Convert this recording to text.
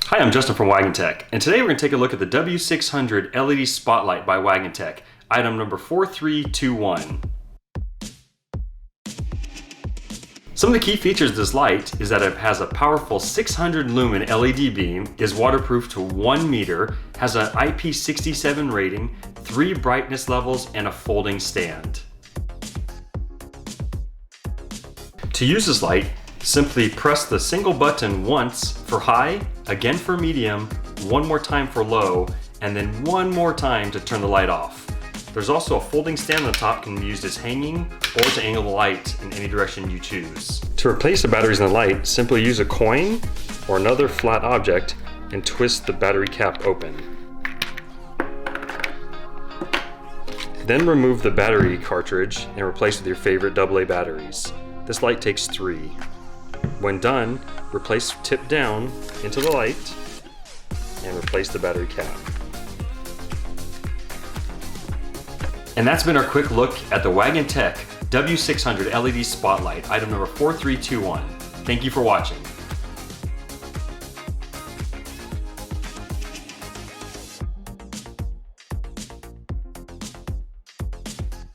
Hi, I'm Justin from Wagan Tech, and today we're going to take a look at the W600 LED Spotlight by Wagan Tech, item number 4321. Some of the key features of this light is that it has a powerful 600 lumen LED beam, is waterproof to 1 meter, has an IP67 rating, 3 brightness levels, and a folding stand. To use this light, simply press the single button once for high, again for medium, one more time for low, and then one more time to turn the light off. There's also a folding stand on the top, can be used as hanging or to angle the light in any direction you choose. To replace the batteries in the light, simply use a coin or another flat object and twist the battery cap open. Then remove the battery cartridge and replace it with your favorite AA batteries. This light takes 3. When done, replace tip down into the light and replace the battery cap. And that's been our quick look at the Wagan Tech W600 LED Spotlight, item number 4321. Thank you for watching.